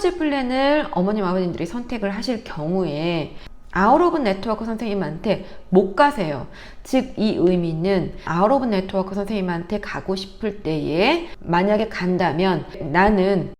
번째 플랜을 어머님 아버님들이 선택을 하실 경우에 아웃 오브 네트워크 선생님한테 못 가세요. 즉 이 의미는 아웃 오브 네트워크 선생님한테 가고 싶을 때에 만약에 간다면 나는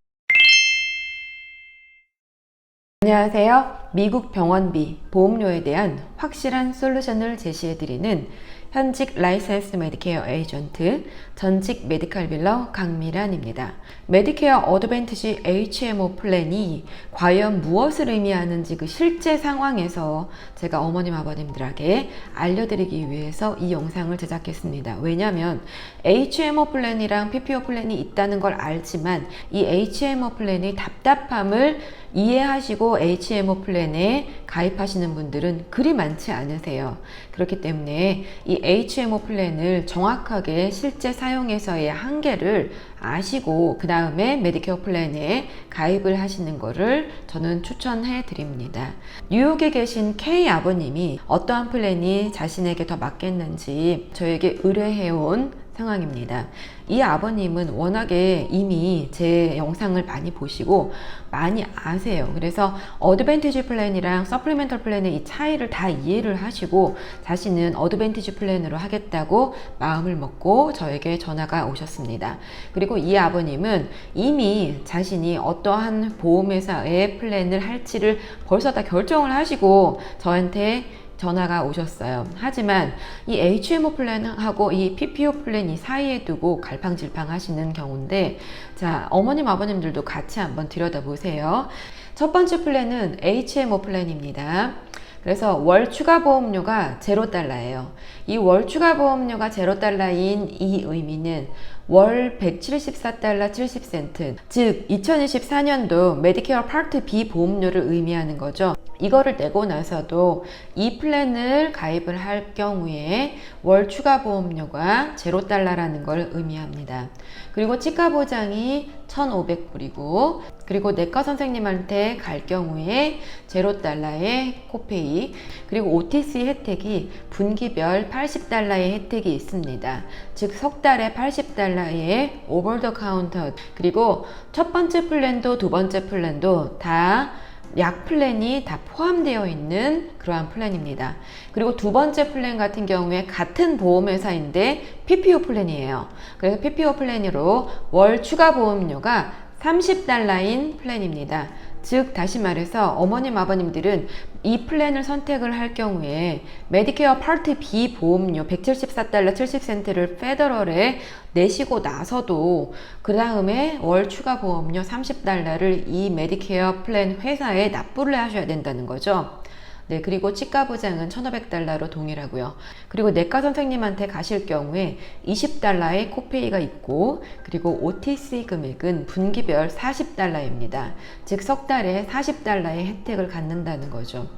안녕하세요. 미국 병원비 보험료에 대한 확실한 솔루션을 제시해드리는 현직 라이센스 메디케어 에이전트, 전직 메디칼 빌러 강미란입니다. 메디케어 어드밴티지 HMO 플랜이 과연 무엇을 의미하는지 그 실제 상황에서 제가 어머님 아버님들에게 알려드리기 위해서 이 영상을 제작했습니다. 왜냐하면 HMO 플랜이랑 PPO 플랜이 있다는 걸 알지만 이 HMO 플랜의 답답함을 이해하시고 HMO 플랜에 가입하시는 분들은 그리 많지 않으세요. 그렇기 때문에 이 HMO 플랜을 정확하게 실제 사용에서의 한계를 아시고 그 다음에 메디케어 플랜에 가입을 하시는 것을 저는 추천해 드립니다. 뉴욕에 계신 K 아버님이 어떠한 플랜이 자신에게 더 맞겠는지 저에게 의뢰해온 상황입니다. 이 아버님은 워낙에 이미 제 영상을 많이 보시고 많이 아세요. 그래서 어드밴티지 플랜이랑 서플리멘털 플랜의 이 차이를 다 이해를 하시고 자신은 어드밴티지 플랜으로 하겠다고 마음을 먹고 저에게 전화가 오셨습니다. 그리고 이 아버님은 이미 자신이 어떠한 보험회사의 플랜을 할지를 벌써 다 결정을 하시고 저한테 전화가 오셨어요. 하지만 이 HMO 플랜하고 이 PPO 플랜 이 사이에 두고 갈팡질팡 하시는 경우인데, 자, 어머님 아버님들도 같이 한번 들여다보세요. 첫 번째 플랜은 HMO 플랜입니다. 그래서 월 추가 보험료가 $0예요. 이 월 추가 보험료가 $0인 이 의미는 월 $174.70, 즉 2024년도 메디케어 파트 B 보험료를 의미하는 거죠. 이거를 내고 나서도 이 플랜을 가입을 할 경우에 월 추가 보험료가 $0라는 걸 의미합니다. 그리고 치과 보장이 $1,500이고, 그리고 내과 선생님한테 갈 경우에 $0의 코페이, 그리고 OTC 혜택이 분기별 $80의 혜택이 있습니다. 즉 석 달에 $80의 오버 더 카운터, 그리고 첫 번째 플랜도 두 번째 플랜도 다 약 플랜이 다 포함되어 있는 그러한 플랜입니다. 그리고 두 번째 플랜 같은 경우에 같은 보험회사인데 PPO 플랜이에요. 그래서 PPO 플랜으로 월 추가 보험료가 $30인 플랜입니다. 즉 다시 말해서 어머님 아버님들은 이 플랜을 선택을 할 경우에 메디케어 파트 B 보험료 $174.70를 페더럴에 내시고 나서도 그 다음에 월 추가 보험료 $30를 이 메디케어 플랜 회사에 납부를 하셔야 된다는 거죠. 네, 그리고 치과 보장은 $1,500로 동일하고요. 그리고 내과 선생님한테 가실 경우에 $20의 코페이가 있고, 그리고 OTC 금액은 분기별 $40입니다. 즉 석 달에 $40의 혜택을 갖는다는 거죠.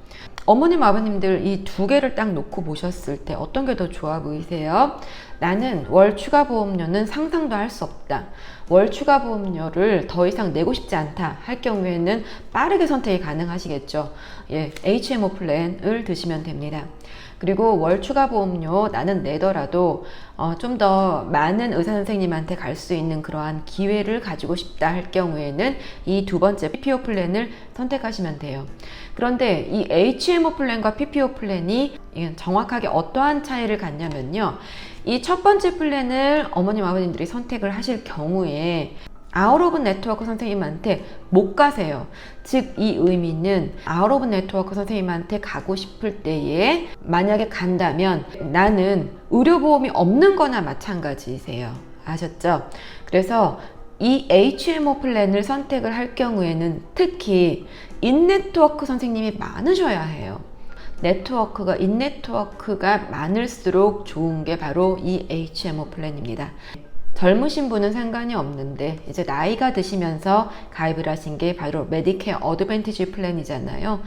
어머님 아버님들 이 두 개를 딱 놓고 보셨을 때 어떤 게 더 좋아 보이세요? 나는 월 추가 보험료는 상상도 할 수 없다, 월 추가 보험료를 더 이상 내고 싶지 않다 할 경우에는 빠르게 선택이 가능하시겠죠. 예, HMO 플랜을 드시면 됩니다. 그리고 월 추가 보험료 나는 내더라도 좀 더 많은 의사 선생님한테 갈 수 있는 그러한 기회를 가지고 싶다 할 경우에는 이 두 번째 PPO 플랜을 선택하시면 돼요. 그런데 이 HMO 플랜과 PPO 플랜이 정확하게 어떠한 차이를 갖냐면요, 이 첫 번째 플랜을 어머님 아버님들이 선택을 하실 경우에 아웃 오브 네트워크 선생님한테 못 가세요. 즉 이 의미는 아웃 오브 네트워크 선생님한테 가고 싶을 때에 만약에 간다면 나는 의료보험이 없는 거나 마찬가지세요. 아셨죠? 그래서 이 HMO 플랜을 선택을 할 경우에는 특히 인네트워크 선생님이 많으셔야 해요. 인네트워크가 많을수록 좋은 게 바로 이 HMO 플랜입니다. 젊으신 분은 상관이 없는데 이제 나이가 드시면서 가입을 하신 게 바로 메디케어 어드밴티지 플랜이잖아요.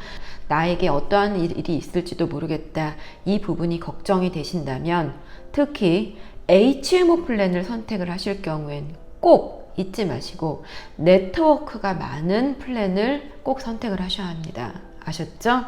나에게 어떠한 일이 있을지도 모르겠다, 이 부분이 걱정이 되신다면 특히 HMO 플랜을 선택을 하실 경우엔 꼭 잊지 마시고 네트워크가 많은 플랜을 꼭 선택을 하셔야 합니다. 아셨죠?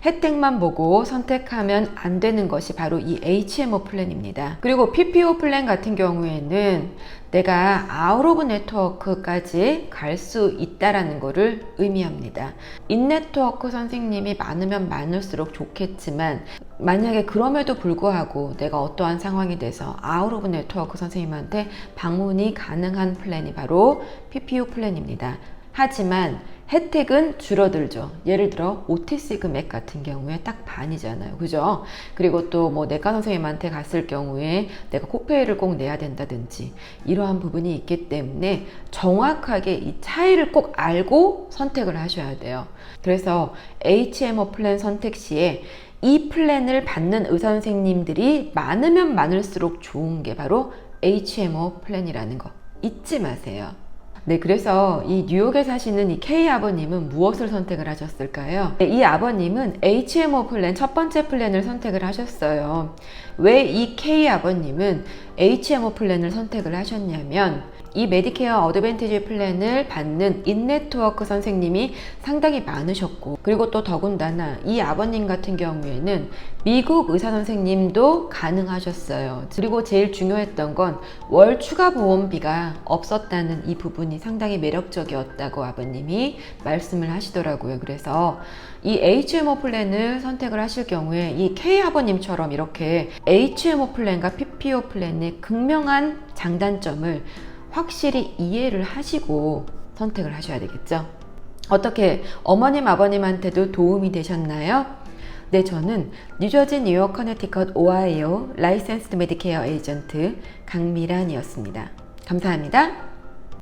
혜택만 보고 선택하면 안 되는 것이 바로 이 HMO 플랜입니다. 그리고 PPO 플랜 같은 경우에는 내가 아웃 오브 네트워크까지 갈 수 있다라는 것을 의미합니다. 인네트워크 선생님이 많으면 많을수록 좋겠지만 만약에 그럼에도 불구하고 내가 어떠한 상황이 돼서 아웃 오브 네트워크 선생님한테 방문이 가능한 플랜이 바로 PPO 플랜입니다. 하지만 혜택은 줄어들죠. 예를 들어 OTC 금액 같은 경우에 딱 반이잖아요. 그죠? 그리고 또 뭐 내과 선생님한테 갔을 경우에 내가 코페이를 꼭 내야 된다든지 이러한 부분이 있기 때문에 정확하게 이 차이를 꼭 알고 선택을 하셔야 돼요. 그래서 HMO 플랜 선택 시에 이 플랜을 받는 의사 선생님들이 많으면 많을수록 좋은 게 바로 HMO 플랜이라는 거 잊지 마세요. 네, 그래서 이 뉴욕에 사시는 이 K 아버님은 무엇을 선택을 하셨을까요? 이 아버님은 HMO 플랜, 첫 번째 플랜을 선택을 하셨어요. 왜 이 K 아버님은 HMO 플랜을 선택을 하셨냐면 이 메디케어 어드밴티지 플랜을 받는 인네트워크 선생님이 상당히 많으셨고, 그리고 또 더군다나 이 아버님 같은 경우에는 미국 의사 선생님도 가능하셨어요. 그리고 제일 중요했던 건 월 추가 보험비가 없었다는 이 부분이 상당히 매력적이었다고 아버님이 말씀을 하시더라고요. 그래서 이 HMO 플랜을 선택을 하실 경우에 이 K 아버님처럼 이렇게 HMO 플랜과 PPO 플랜의 극명한 장단점을 확실히 이해를 하시고 선택을 하셔야 되겠죠. 어떻게 어머님 아버님한테도 도움이 되셨나요? 네, 저는 뉴저지, 뉴욕, 커네티컷, 오하이오 라이센스드 메디케어 에이전트 강미란이었습니다. 감사합니다.